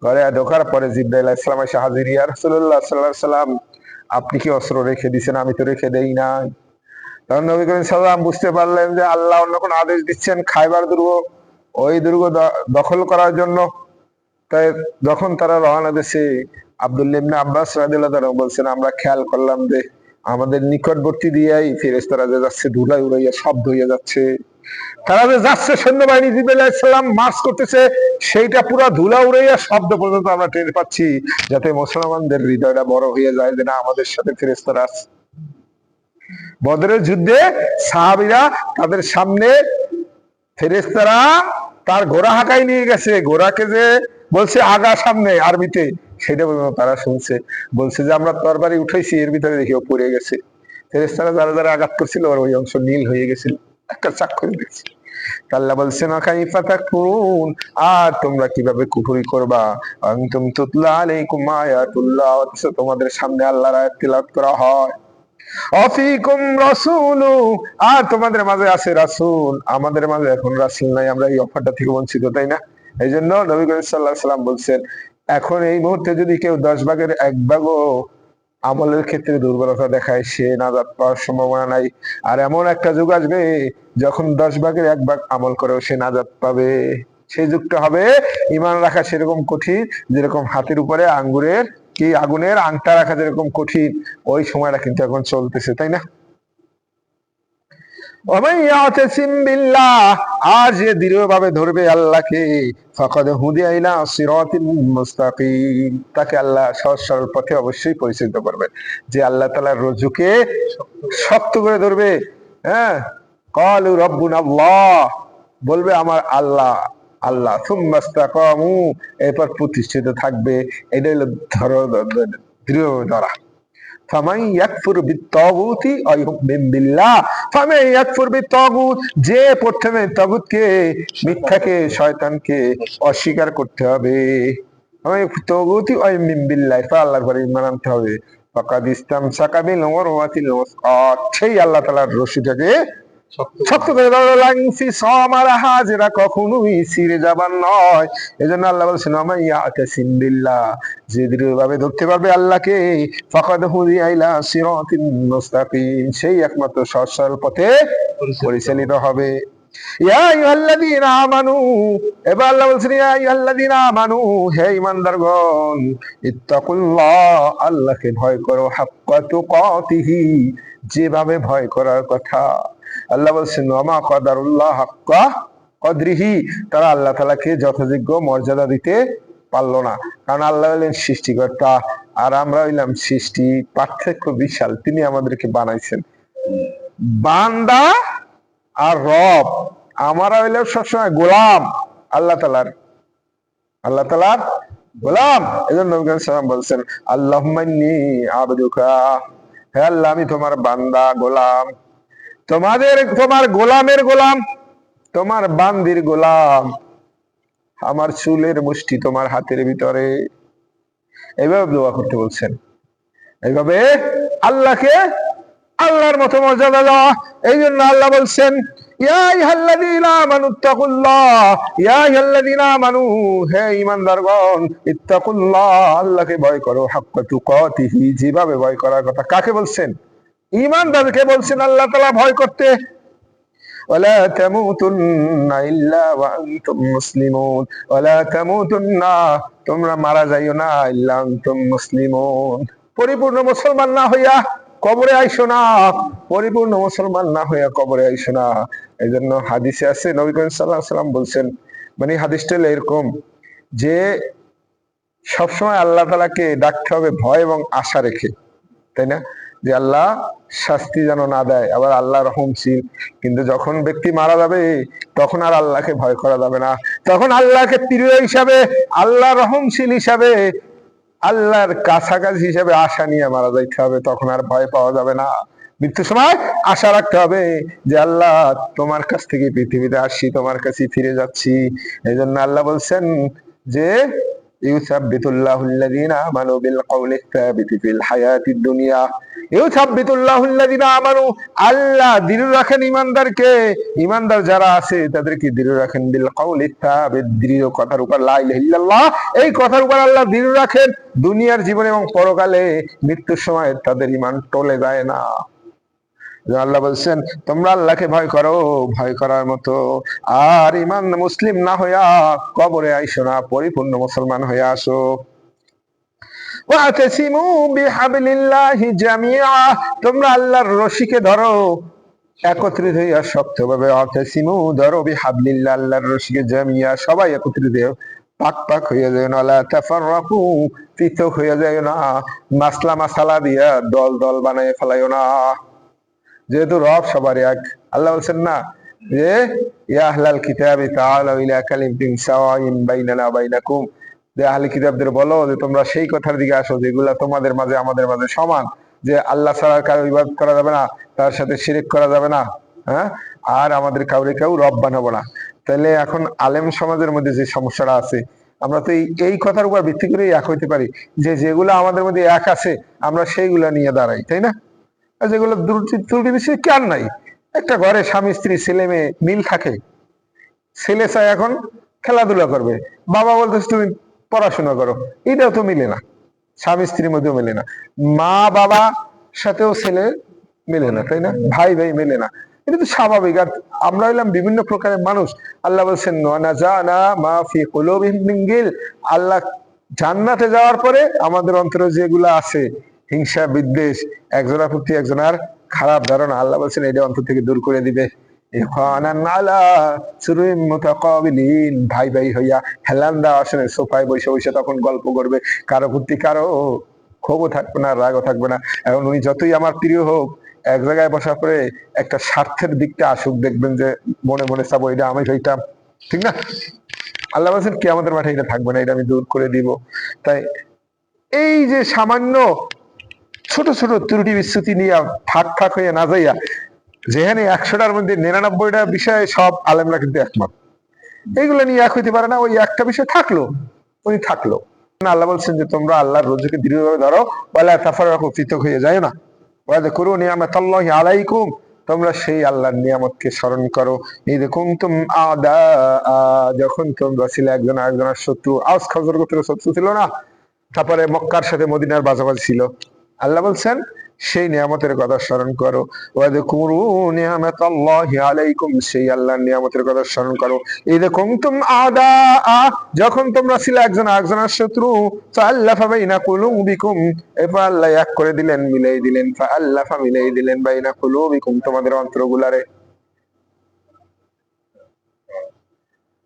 A: ঘরে ঢোকার পরে জিবরাইল আলাইহিস সালাম এসে হাজির, ইয়া রাসূলুল্লাহ সাল্লাল্লাহু আলাইহি ওয়াসাল্লাম, আপনি কি অস্ত্র রেখে দিয়েছেন? আমি তো রেখে দেই নাই। তখন নবী করিম সাল্লাল্লাহু আলাইহি ওয়াসাল্লাম বুঝতে পারলেন যে আল্লাহ অন্য কোন আদেশ দিচ্ছেন খায়বার দুর্গ, ওই দুর্গ দখল করার জন্য। তাই যখন তারা রওনা দিয়েছে, আব্দুল্লাহ ইবনে আব্বাস রাদিয়াল্লাহু তাআলা বলছেন, আমরা খেয়াল করলাম যে আমাদের নিকটবর্তী দিয়েই ফেরেশতারা যে যাচ্ছে, ধুলাই উড়াইয়া শব্দ হয়ে যাচ্ছে। তারা যে যাচ্ছে, সৈন্যবাহিনী জিবরাইল আলাইহিস সালাম মার্চ করতেছে, সেইটা পুরো ধুলা উড়াইয়া শব্দ পর্যন্ত আমরা টের পাচ্ছি, যাতে মুসলমানদের হৃদয়টা বড় হয়ে যায় যে না, আমাদের সাথে ফেরেশতারা আছে। বদরের যুদ্ধে সাহাবীরা তাদের সামনে ফেরেশতারা তার ঘোড়া হাঁকাই নিয়ে গেছে, ঘোড়াকে যে বলছে আগা সামনে আরবিতে, সেটা পর্যন্ত তারা শুনছে। বলছে যে আমরা তরবারি উঠাইছি, এর ভিতরে দেখি ও পড়ে গেছে। ফেরেশতারা যারা যারা আঘাত করছিল ওর ওই অংশ নীল হয়ে গেছিল, একটা চাক্ষুষ দেখছি। আল্লাহ বলছেন কাইফা তাকফুরুন, আর তোমরা কিভাবে কুফরি করবা, আনতুম তুতলা আলাইকুম আয়াতুল্লাহ, তোমাদের সামনে আল্লাহর আয়াত তিলাওয়াত করা হয়, অফিকুম রাসূলু, আর তোমাদের মাঝে আছে রাসূল, আমাদের মাঝে এখন রাসূল নাই, আমরা এই অফারটা থেকে বঞ্চিত, তাই না? এই জন্য নবী করিম সাল্লাল্লাহু আলাইহি ওয়াসাল্লাম বলছেন, এখন এই মুহূর্তে যদি কেউ 10 ভাগের 1 ভাগও আমলের ক্ষেত্রে দুর্বলতা দেখায়, সে নাজাত পাওয়ার সম্ভাবনা নাই। আর এমন একটা যুগ আসবে যখন 10 ভাগের 1 ভাগ আমল করেও সে নাজাত পাবে। সেই যুগটা হবে ঈমান রাখা সেরকম কঠিন যেরকম হাতের উপরে আগুনের আংটা রাখা যেরকম কঠিন, ওই সময়টা কিন্তু এখন চলতেছে, তাই না? আর যে দৃঢ়ভাবে ধরবে আল্লাহকে, ফাকাদ হুদিয়া ইলা সিরাতিন মুস্তাকিম, তাকে আল্লাহ সহজ সরল পথে অবশ্যই পরিচালিত করবে। যে আল্লাহ তাআলার রজ্জুকে শক্ত করে ধরবে, হ্যাঁ, ক্বালু রাব্বুনা আল্লাহ, বলবে আমার আল্লাহ আল্লাহ, সুম্মা ইসতাকামু, এরপর প্রতিষ্ঠিত থাকবে। এটা হলো দৃঢ় ধরা। ফামান ইয়াকফুর বিত্তাগুতি ওয়া ইউমিন বিল্লাহ, ফামান ইয়াকফুর বিত্তাগুত, যে প্রথমে তাগুতকে, মিথ্যাকে, শয়তানকে অস্বীকার করতে হবে, আমি তাগুতি ওয়া ইউমিন বিল্লাহ, আল্লাহর উপর ঈমান আনতে হবে, ফাকাদ ইসতামসাকা বিল উরওয়াতিল ওয়াসকা, সেই আল্লাহ তাআলার রশিটাকে শক্ত করে ধরো, লাংফি সামারাহা, যেটা কখনোই ছিঁড়ে যাবার নয়। এজন্য আল্লাহ বলছেন, আমা ইয়াতাসিম বিল্লাহ, যে দৃঢ়ভাবে ধরতে পারবে আল্লাহকে, ফাকাদ হুদিয়া ইলা সিরাতিন মুস্তাকিম, সেই একমাত্র সহজ সরল পথে পরিচালিত হবে। ইয়া আইয়ুহাল্লাযীনা আমানু, এবার আল্লাহ বলছেন ইয়া আইয়ুহাল্লাযীনা আমানু, হে ঈমানদারগণ, ইত্তাকুল্লাহ, আল্লাহকে ভয় করো, হাক্কা তুকাতিহি, যেভাবে ভয় করার কথা। আল্লাহ বলছেন ওয়ামা কাদারুল্লাহ হাক্কা কদরিহি, তারা আল্লাহ তাআলাকে যথাযোগ্য মর্যাদা দিতে পারলো না। কারণ আল্লাহ হলেন সৃষ্টিকর্তা, আর আমরা হইলাম সৃষ্টি, পার্থক্য বিশাল। তিনি আমাদেরকে বানাইছেন বান্দা আর রব, আমরা হইলাম সবসময় গোলাম আল্লাহ তাআলার, আল্লাহ তাআলার গোলাম। এজন্য নবী সাল্লাল্লাহু আলাইহি ওয়াসাল্লাম বলছেন, আল্লাহুম্মা ইন্নী আবদুকা, হে আল্লাহ আমি তোমার বান্দা গোলাম, তোমার গোলামের গোলাম, তোমার বান্দির গোলাম। আমার চুলের মুষ্টি তোমার হাতের ভিতরে। এইভাবে দোয়া করতে বলছেন। এইভাবে আল্লাহকে আল্লাহর মতো মর্যাদা দেওয়া। এই জন্য আল্লাহ বলছেন, ইয়া আইয়ুহাল্লাযীনা আমানু ইত্তাকুল্লাহ, ইয়া আইয়ুহাল্লাযীনা আমানু, হে ঈমানদারগণ, ইত্তাকুল্লাহ, আল্লাহকে ভয় করো, হাক্কা তুকাতিহি, যেভাবে ভয় করার কথা। কাকে বলছেন? ঈমানদারকে বলছেন আল্লাহ তাআলা ভয় করতে। ওয়ালা তামুতুন্না ইল্লা ওয়া আনতুম মুসলিমুন, ওয়ালা তামুতুন্না, তোমরা মারা যাইও না, ইল্লা আনতুম মুসলিমুন, পরিপূর্ণ মুসলমান না হইয়া কবরে আইসো না, পরিপূর্ণ মুসলমান না হইয়া কবরে আইসো না। এই জন্য হাদিসে আছে, নবী করিম সাল্লাল্লাহু আলাইহি ওয়াসাল্লাম বলছেন, মানে হাদিসটা এরকম যে সবসময় আল্লাহ তাআলাকে ডাকতে হবে ভয় এবং আশা রেখে, তাই না? যে আল্লাহ শাস্তি যেন না দেয়, আবার আল্লাহ রহমশীল। কিন্তু যখন ব্যক্তি মারা যাবে তখন আর আল্লাহকে ভয় করা যাবে না, তখন আল্লাহকে প্রিয় হিসাবে, আল্লাহ রহমশীল হিসাবে, আল্লাহর কাছাকাছি হিসাবে আশা নিয়ে মারা যাইতে হবে। তখন আর ভয় পাওয়া যাবে না। মৃত্যুর সময় আশা রাখতে হবে যে আল্লাহ তোমার কাছ থেকে পৃথিবীতে আসছি, তোমার কাছে ফিরে যাচ্ছি। এই জন্য আল্লাহ বলছেন যে ইউসাব্বিতুল্লাহুল্লাযীনা আমানু বিল কওলি সাবিতি ফিল হায়াতিদ দুনিয়া, ইউসাব্বিতুল্লাহুল্লাযীনা আমানু, আল্লাহ দৃঢ় রাখেন ঈমানদারকে, ঈমানদার যারা আছে তাদেরকে দৃঢ় রাখেন বিল কওলি সাবিত, দৃঢ় কথার উপর, লা ইলাহা ইল্লাল্লাহ, এই কথার উপর আল্লাহ দৃঢ় রাখেন দুনিয়ার জীবনে এবং পরকালে। মৃত্যুর সময় তাদের ঈমান টলে যায় না। আল্লাহ বলছেন তোমরা আল্লাহকে ভয় করো, ভয় করার মতো, আর ঈমান মুসলিম না হইয়া কবরে আইসো না, পরিপূর্ণ মুসলমান হয়ে আসো। ওয়াতাসিমু বিহাবলিল্লাহি জামিআ, তোমরা আল্লাহর রশিকে ধরো একত্রিত হইয়া শক্তভাবে। ওয়াতাসিমু, ধরো, বিহাবলিল্লাহ, আল্লাহর রশিকে, জামিআ, সবাই একত্রিত হয়ে, পাক পাক হইয়া যায় না। লা তাফাররাকু, পৃথক হইয়া যায় না। মাসলা মাসালা দিয়া দল দল বানায় ফেলাইও না। যেহেতু রব সবার এক, আল্লাহ বলছেন না যে ইয়া আহলাল কিতাবি তাআলাউ ইলা কালিমাতিন সাওয়াইন বাইনানা ওয়া বাইনাকুম, যে আহলে কিতাবদের বলো যে তোমরা সেই কথার দিকে আসো যেগুলা তোমাদের মাঝে আমাদের মাঝে সমান, যে আল্লাহ ছাড়া কারো ইবাদত করা যাবে না, তার সাথে শিরক করা যাবে না, হ্যাঁ, আর আমাদের কাউরে কেউ রব বানাবো না। তাহলে এখন আলেম সমাজের মধ্যে যে সমস্যাটা আছে, আমরা তো এই কথার উপর ভিত্তি করে এক হইতে পারি যে যেগুলো আমাদের মধ্যে এক আছে আমরা সেইগুলা নিয়ে দাঁড়াই, তাই না? যেগুলো ত্রুটি বেশি কার নাই। একটা ঘরে স্বামী স্ত্রী ছেলে মেয়ে মিল থাকে, ছেলে চায় এখন খেলাধুলা করবে, বাবা বলতেছে তুমি পড়াশোনা করো, এটাও তো মিলে না, স্বামী স্ত্রীর মধ্যেও মিলে না, মা বাবা সাথেও ছেলে মিলে না, তাই না? ভাই ভাই মিলে না, এটা তো স্বাভাবিক। আর আমরা হইলাম বিভিন্ন প্রকারের মানুষ। আল্লাহ বলছেন আল্লাহ জান্নাতে যাওয়ার পরে আমাদের অন্তরে যেগুলা আছে, হিংসা বিদ্বেষ, একজনের প্রতি একজনের খারাপ ধারণা, আল্লাহ বলছেন এটা অন্তর থেকে দূর করে দিবে। ভাই ভাই হইয়া হেলান্দা আসনে সোফায় বসে বসে তখন গল্প করবে, কারো প্রতি কারো ক্ষোভও থাকবে না, রাগও থাকবে না। এখন উনি যতই আমার প্রিয় হোক, এক জায়গায় বসার পরে একটা স্বার্থের দিকটা আসুক, দেখবেন যে মনে মনে চাবো এটা আমি হইতাম, ঠিক না? আল্লাহ বলছেন কিয়ামতের মাঠে এটা থাকবে না, এটা আমি দূর করে দিব। তাই এই যে সামান্য ছোট ছোট ত্রুটি বিচ্যুতি নিয়ে ফাঁক ফাঁক হয়ে না যাইয়া, যেখানে 100টার মধ্যে 99টা বিষয়ে সব আলেমরা কিন্তু একমত, এইগুলো নিয়ে এক হইতে পারে না, ওই একটা বিষয় থাকলো, উনি থাকলো। আল্লাহ বলছেন যে তোমরা আল্লাহর রজ্জুকে দৃঢ়ভাবে ধরো, ওয়ালা তাফাররাকু, পৃথক হয়ে যায় না। ওয়াযকুরু নি'মাতাল্লাহি আলাইকুম, তোমরা সেই আল্লাহর নিয়ামতকে স্মরণ করো। ইয কুনতুম আ'দা, যখন তোমরা ছিলে একজন আরেকজনের শত্রু। আওস খজর গোত্রের শত্রু ছিল না, তারপরে মক্কার সাথে মদিনার বাজাবাজি ছিল। আল্লাহ বলছেন সেই নিয়ামতের কথা স্মরণ করো। ওয়াযকুরু নি'মাতাল্লাহি আলাইকুম, সেই আল্লাহর নিয়ামতের কথা স্মরণ করো। ইয কুনতুম আ'দা, যখন তোমরা ছিলে একজন আরেকজনের শত্রু। ফাআল্লাফা বাইনা কুলুবিকুম, এরপর আল্লাহ এক করে দিলেন, মিলাই দিলেন। ফাআল্লাফা, মিলাই দিলেন, বাইনা কুলুবিকুম, তোমাদের অন্তরগুলারে।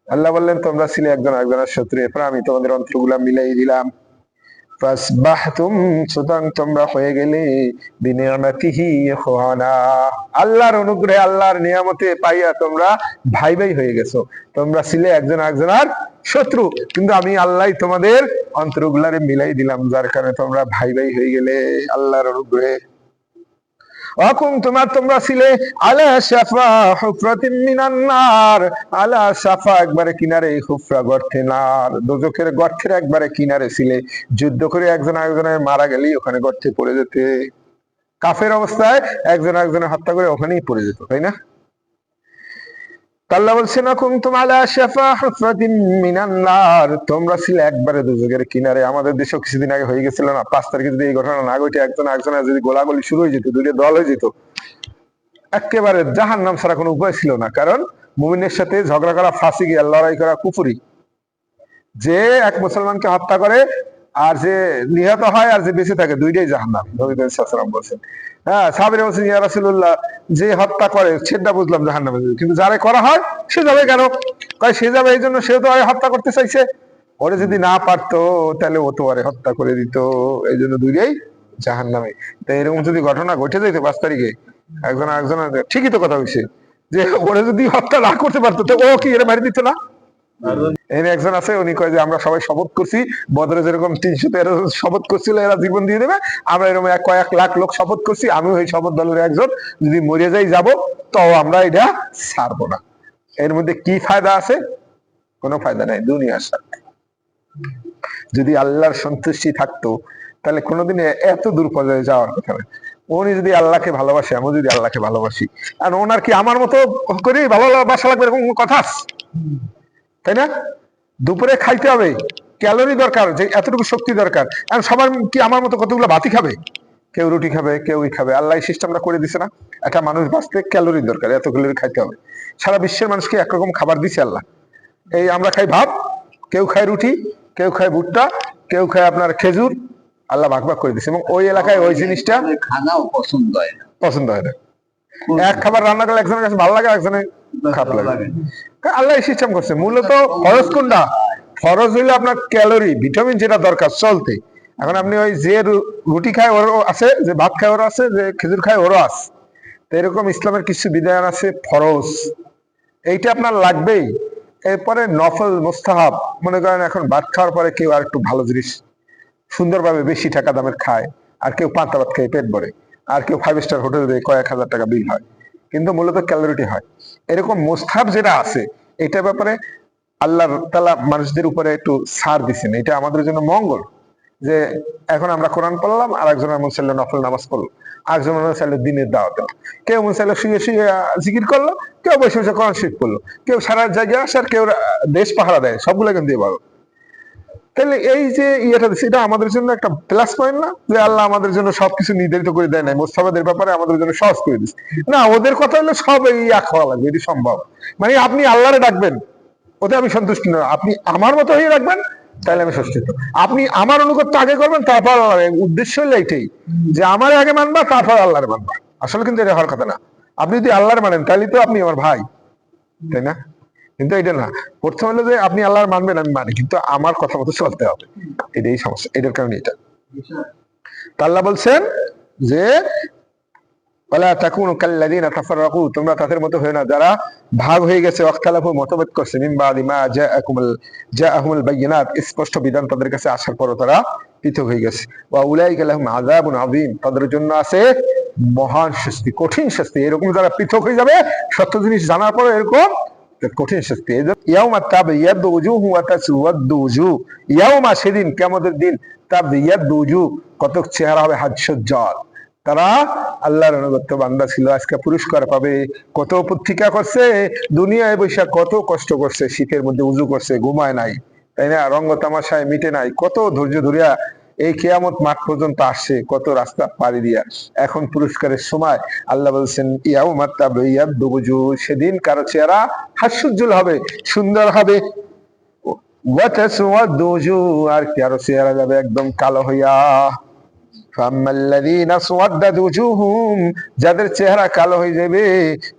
A: আল্লাহ বললেন তোমরা ছিলে একজন আরেকজনের শত্রু, এরপর আমি তোমাদের অন্তরগুলা মিলাই দিলাম। ফাসবাহতুম, সুতরাং তোমরা হয়ে গেলে বিনিয়ামাতিহি ইখওয়ানা, আল্লাহর অনুগ্রহে, আল্লাহর নিয়ামতে পাইয়া তোমরা ভাই ভাই হয়ে গেছো। তোমরা ছিলে একজন আরেকজনের শত্রু, কিন্তু আমি আল্লাহ তোমাদের অন্তরগুলারে মিলাই দিলাম, যার কারণে তোমরা ভাই ভাই হয়ে গেলে আল্লাহর অনুগ্রহে। তোমরা ছিলে আলা শাফা হুফরাতিন মিনান নার, আলা শাফা একবারে কিনারে, হুফরা গর্তে, নার দোজখের গর্তের একবারে কিনারে ছিলে। যুদ্ধ করে একজন আরেকজনের মারা গেলেই ওখানে গর্তে পড়ে যেতে, কাফের অবস্থায় একজন আরেকজনের হত্যা করে ওখানেই পড়ে যেত, তাই না? আল্লাহ বলছেন কুনতুম আলা শাফা হুফরাতিন মিনান নার, তোমরা ছিলে একবারে দোজখের কিনারে। আমাদের দেশেও কিছুদিন আগে হয়ে গেছিল না, 5 তারিখে যদি এই ঘটনা না ঘটে, একজন আরেকজনের যদি গোলাগুলি শুরু হয়ে যেত, দুইটা দল হয়ে যেত, একেবারে জাহান্নাম ছাড়া কোনো উপায় ছিল না। কারণ মুমিনের সাথে ঝগড়া করা ফাঁসিকি, লড়াই করা কুফরি। যে এক মুসলমানকে হত্যা করে আর যে নিহত হয় আর যে বেঁচে থাকে, দুইটাই জাহান্নাম, নবী সাল্লাল্লাহু বলছেন। হ্যাঁ, সাহাবীরা বলছেন ইয়া রাসূলুল্লাহ, যে হত্যা করে সেটা বুঝলাম জাহান্নামে, কিন্তু যারে করা হয় সে যাবে কেন? কয় সে যাবে এই জন্য, সে তো আরে হত্যা করতে চাইছে, ওরে যদি না পারতো তাহলে ও তো আরে হত্যা করে দিত, এই জন্য দুইটাই জাহান্নামে। তো এরকম যদি ঘটনা ঘটে যাইতো 5 তারিখে, একজন আরেকজন, ঠিকই তো কথা হয়েছে, যে ওরে যদি হত্যা না করতে পারতো তো ও কি এর মারি দিত না? এনে একজন আছে, উনি কয় যে আমরা সবাই শপথ করছি, বদরে যেরকম 313 শপথ করছিল এরা জীবন দিয়ে দেবে, আমরা এরকম কয়েক লাখ লোক শপথ করছি, আমিও এই শপথ দলের একজন, যদি মরে যাই যাব, তো আমরা এটা ছাড়বো না। এর মধ্যে কি ফায়দা আছে? কোনো ফায়দা নাই দুনিয়ার সাথে। যদি আল্লাহর সন্তুষ্টি থাকতো তাহলে কোনোদিন এত দূর পর্যায়ে যাওয়ার কথা না। উনি যদি আল্লাহকে ভালোবাসে, আমি যদি আল্লাহকে ভালোবাসি, আর ওনার কি আমার মতো করে ভালোবাসা লাগবে এরকম কথা, তাই না? দুপুরে খাইতে হবে, ক্যালোরি দরকার, যে এতটুকু শক্তি দরকার। আর সবার কি আমার মতো কতগুলো ভাতই খাবে? কেউ রুটি খাবে, কেউ খাবে। আল্লাহ সিস্টেমটা করে দিছে না, একটা মানুষ বাঁচতে ক্যালোরি দরকার, এত ক্যালোরি খাইতে হবে। সারা বিশ্বের মানুষকে একরকম খাবার দিছে আল্লাহ। এই আমরা খাই ভাত, কেউ খায় রুটি, কেউ খায় ভুট্টা, কেউ খায় আপনার খেজুর, আল্লাহ ভাগ ভাগ করে দিছে। এবং ওই এলাকায় ওই জিনিসটা
B: খানাও
A: পছন্দ হয় না। এক খাবার রান্না করলে একজনের কাছে ভালো লাগে, একজনের খারাপ লাগে। আল্লাহ সিস্টেম করছে। মূলত ফরজ কোনটা? ফরজ হইলে আপনার ক্যালোরি, ভিটামিন যেটা দরকার চলতে। এখন আপনি ওই যে রুটি খায় ওরও আছে, যে ভাত খায় ওরও আছে, যে খেজুর খায় ওরও আছে। তো এরকম ইসলামের কিছু বিধান আছে ফরজ, এইটা আপনার লাগবেই। এরপরে নফল মুস্তাহাব, মনে করেন এখন ভাত খাওয়ার পরে কেউ আর একটু ভালো জিনিস সুন্দরভাবে বেশি টাকা দামের খায়, আর কেউ পান্তা ভাত খেয়ে পেট ভরে, আর কেউ 5 স্টার হোটেলে দিয়ে কয়েক হাজার টাকা বিল হয়, কিন্তু মূলত ক্যালোরিটি হয়। এরকম মুস্তাহাব যেটা আছে, এটা ব্যাপারে আল্লাহ তাআলা মানুষদের উপরে একটু ছাড় দিচ্ছেন, এটা আমাদের জন্য মঙ্গল। যে এখন আমরা কোরআন পড়লাম, আর একজন এমন চাইলে নফল নামাজ পড়লো, আরেকজন চাইলে দিনের দাওয়াত দিল, কেউ মন চাইলে শুয়ে শুয়ে জিকির করলো, কেউ বসে বসে কোরআন শরীফ পড়লো, কেউ সারা জায়গায় আসে, আর কেউ দেশ পাহারা দেয়, সবগুলো কিন্তু ভালো। তাহলে এই যে ইয়েটা দিচ্ছে, এটা আমাদের জন্য একটা প্লাস পয়েন্ট না, যে আল্লাহ আমাদের জন্য সবকিছু নির্ধারিত করে দেয় নাই, মোস্তাফাদের ব্যাপারে আমাদের জন্য সহজ করে দিচ্ছে না। ওদের কথা হলো সব এই খাওয়া লাগবে, এটি সম্ভব। মানে আপনি আল্লাহরে ডাকবেন, ওতে আমি সন্তুষ্ট নয়, আপনি আমার মতো হয়ে রাখবেন, তাহলে আমি সন্তুষ্ট। আপনি আমার অনুগত্য আগে করবেন, তারপর আল্লাহ। উদ্দেশ্য হলো এইটাই, যে আমার আগে মানবা, তারপর আল্লাহরে মানবা। আসলে কিন্তু এটা হওয়ার কথা না। আপনি যদি আল্লাহরে মানেন তাহলে তো আপনি আমার ভাই, তাই না? কিন্তু এটা না, প্রথম হলো যে আপনি আল্লাহর মানবেন, আমি মানি, কিন্তু আমার কথা মতো চলতে হবে। এটাই সমস্যা, এটার কারণে এটা। আল্লাহ বলছেন যে ওয়ালা তাকুনু কাল্লাযিনা তাফাররাকু, তোমরা তাদের মতো হয়ো না যারা ভাগ হয়ে গেছে, ওয়াখতালাফু মতভেদ করছে, মিন বাদি মা জাআহুমুল বায়িনাত, স্পষ্ট বিধান তাদের কাছে আসার পরও তারা পৃথক হয়ে গেছে। ওয়া উলাইকা লাহুম আযাবুন আযীম, তাদের জন্য আছে মহান শাস্তি, কঠিন শাস্তি। এরকম যারা পৃথক হয়ে যাবে সত্য জিনিস জানার পর, এরকম কঠিন শাস্তি। ইয়াউমা তাবইয়াদু ওয়ুজুহু ওয়া তাসওয়াদু ওয়ুজুহ, ইয়াউমা সেদিন, কিয়ামতের দিন, তাবইয়াদু ওয়ুজুহ, কত চেহারা হবে হাস্যোজ্জ্বল। তারা আল্লাহর অনুগত বান্দা ছিল, আজকে পুরস্কার পাবে। কত পত্রিকা করছে, দুনিয়ায় বৈশা কত কষ্ট করছে, শীতের মধ্যে উজু করছে, ঘুমায় নাই, তাই না? রঙ্গ তামাশায় মিটে নাই, কত ধৈর্য ধরিয়া এই কিয়ামত মাঠ পর্যন্ত আসছে, কত রাস্তা পাড়ি দিয়া। এখন পুরস্কারের সময় আল্লাহ বলছেন ইয়াউমা তাবইয়াদু ওয়ুজুহ, সেদিন কারো চেহারা হাস্যোজ্জ্বল হবে, সুন্দর হবে। ওয়া তাসওয়াদু ওয়ুজুহ, আর কারো চেহারা যাবে একদম কালো হইয়া। যাদের চেহারা কালো হয়ে যাবে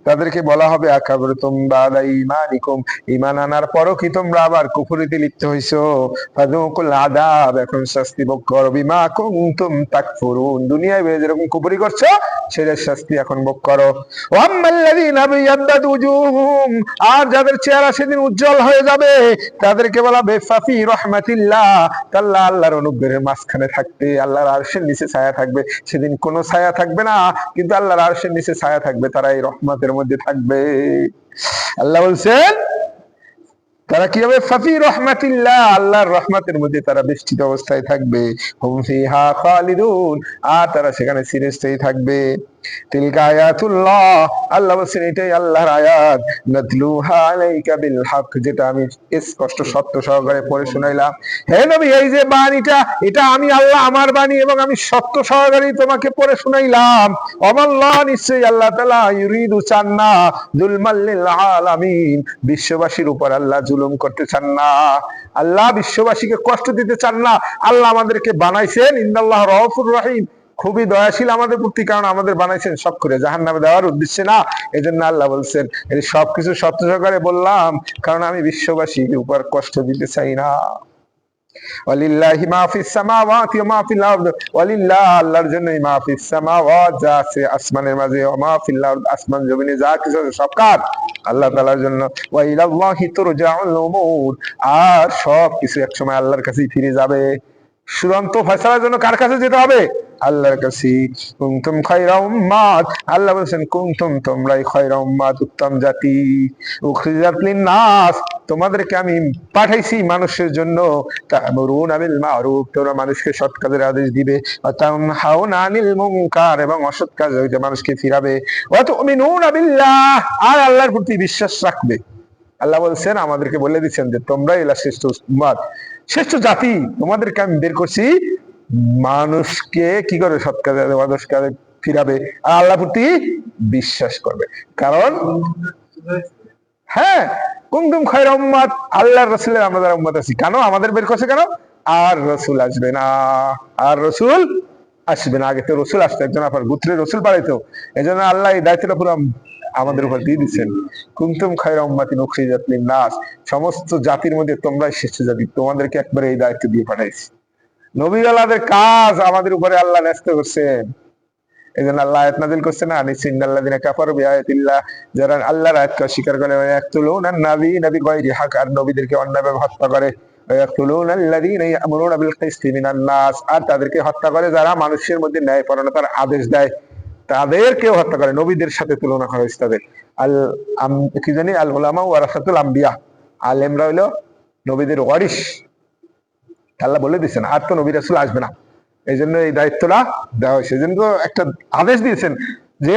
A: তাদেরকে বলা হবে আকাবরতুম বাদা ঈমানিকুম, ঈমান আনার পরও কি তোমরা আবার কুফরিতে লিপ্ত হইছো? ফাযুকুল আযাব, এখন শাস্তি ভোগ করো, বিমা কুনতুম তাকফুরুন, দুনিয়ায় যেরকম কুফরি করছো সেটার শাস্তি এখন ভোগ করো। ওয়াম্মাল্লাযীনা বিয়াদ্দাত ওয়ুজুহুম, আর যাদের চেহারা সেদিন উজ্জ্বল হয়ে যাবে তাদেরকে বলা হবে ফাফি রাহমাতিল্লাহ, আল্লাহর অনুগ্রহের মাঝখানে থাকতে, আল্লাহর আরশের নিচে ছায়া থাকবে, সেদিন কোনো ছায়া থাকবে না, কিন্তু আল্লাহর আরশের নিচে ছায়া থাকবে, তারা এই রহমতের মধ্যে থাকবে। আল্লাহ বলছেন তারা কি হবে? ফাফি রহমাতিল্লাহ, আল্লাহর রহমতের মধ্যে তারা বেষ্টিত অবস্থায় থাকবে। হুম ফিহা খালিদুন, আর তারা সেখানে চিরস্থায়ী থাকবে। তিলকা আয়াতুল্লাহ, আল্লাহ বলছেন এটাই আল্লাহর আয়াত, নাতলুহা আলাইকা বিল হক, যেটা আমি স্পষ্ট সত্য সহকারে পড়ে শুনাইলাম। হে নবী, এই যে বাণীটা, এটা আমি আল্লাহ, আমার বাণী, এবং আমি সত্য সহকারে তোমাকে পড়ে শুনাইলাম। অমাল্লাহ, নিশ্চয়ই আল্লাহ তাআলা ইউরিদু, চান না, যুলমাল লিল আলামিন, বিশ্ববাসীর উপর আল্লাহ জুলুম করতে চান না, আল্লাহ বিশ্ববাসীকে কষ্ট দিতে চান না। আল্লাহ আমাদেরকে বানাইছেন ইন্নাল্লাহ রাউফুর রহিম, খুবই দয়াশীল আমাদের প্রতি, কারণ আমাদের বানাইছেন শখ করে জাহান্নামে দেওয়ার উদ্দেশ্যে না। এই জন্য আল্লাহ বলছেন এই সবকিছু সত্য সহকারে বললাম, কারণ আমি বিশ্ববাসীর উপর কষ্ট দিতে চাই না। ওয়ালিল্লাহি মা ফিস সামাওয়াতি ওয়া মা ফিল আরদ, ওয়ালিল্লাহ, আল্লাহর জন্যই মা ফিস সামাওয়াত, যা আছে আসমানের মাঝে, ওয়া মা ফিল আরদ, আসমান জমিনে যা কিছু আছে সব কার? আল্লাহ তাআলার জন্য। ওয়া ইলাল্লাহি তুরজাউল উমুর, আর সব কিছু একসময় আল্লাহর কাছেই ফিরে যাবে। চূড়ান্ত ফয়সালার জন্য কার কাছে যেতে হবে? আল্লাহর কাছে। কুনতুম খায়রা উম্মাত, আল্লাহ বলেন কুনতুম, তোমরাই খায়রা উম্মাত, উত্তম জাতি। উখরিজাত লিন-নাস, তোমাদেরকে আমি পাঠাইছি মানুষের জন্য। তা'মুরুনা বিল মা'রুফ, তোমরা মানুষকে সৎ কাজের আদেশ দিবে। ওয়া তানহাউনা আনিল মুনকার, এবং অসৎ কাজ হইতে মানুষকে ফিরাবে। ওয়া তু'মিনুনা বিল্লাহ, আর আল্লাহর প্রতি বিশ্বাস রাখবে। আল্লাহ বলছেন, আমাদেরকে বলে দিচ্ছেন যে তোমরাই শ্রেষ্ঠ উম্মাত, শ্রেষ্ঠ জাতি, তোমাদেরকে আমি বের করছি মানুষকে কি করে সৎ কাজে আদর্শ কাজে ফিরাবে, আর আল্লাহ প্রতি বিশ্বাস করবে। কারণ হ্যাঁ, কুনতুম খায়রা উম্মাত, আল্লাহর রাসূলের আমরা যারা উম্মত আছি, কেন আমাদের বের করছে? কেন? আর রাসূল আসবে না, আর রাসূল আসবে না। আগে তো রাসূল আসতো, একজন আপনার গোত্রের রাসূল পাঠাইতো, এজন্য আল্লাহ এই দায়িত্বটা পুরো আমাদের উপর দিয়ে দিচ্ছেন। কুনতুম খায়রা উম্মাতিন উখরিজাত লিন-নাস, সমস্ত জাতির মধ্যে তোমরাই শ্রেষ্ঠ জাতি, তোমাদেরকে একবারে এই দায়িত্ব দিয়ে পাঠাইছি। নবী আল্লাহদের কাজ আমাদের উপরে আল্লাহ ন্যস্ত করছেন। এই জন্য আল্লাহ আয়াত নাযিল করছেন, আনিসিন্নাল্লাযিনা কাফারু বিআয়াতিল্লাহ, যারা আল্লাহর আয়াতকে অস্বীকার করে, ইয়াকতুলুনা নাবিয়্যিনা বিগায়রি হক, আর নবীদেরকে অন্যায়ভাবে হত্যা করে, ইয়াকতুলুনা আল্লাযিনা ইয়া'মুরুনা বিল কিসতি মিনান নাস, আর তাদেরকে হত্যা করে যারা মানুষের মধ্যে ন্যায়পরায়ণতার আদেশ দেয়, তাদেরকেও হত্যা করে। নবীদের সাথে তুলনা করা হয়েছে তাদের। কি জানি, আল উলামা ওয়ারাসাতুল আম্বিয়া, আলেমরা হইলো নবীদের ওয়ারিস। আল্লাহ বলে দিচ্ছেন আর তো নবী রাসূল আসবে না, এই জন্য এই দায়িত্বটা দেওয়া হয়েছে। এই জন্য একটা আদেশ দিয়েছেন যে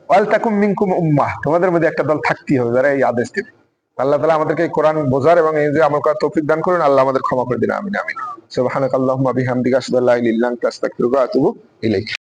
A: ওয়াল তাকুম মিনকুম উম্মাহ, তোমাদের মধ্যে একটা দল থাকতেই হবে যারা এই আদেশ দেবে। আল্লাহ তাআলা আমাদেরকে এই কোরআন বোঝার এবং এই যে আমল করার তৌফিক দান করুন। আল্লাহ আমাদের ক্ষমা করে দিন, আমিন আমিন। সুবহানাকাল্লাহুম্মা বিহামদিকা আশহাদু আল্লা ইলাহা ইল্লা আনতা আস্তাগফিরুকা ওয়া আতুবু ইলাইক।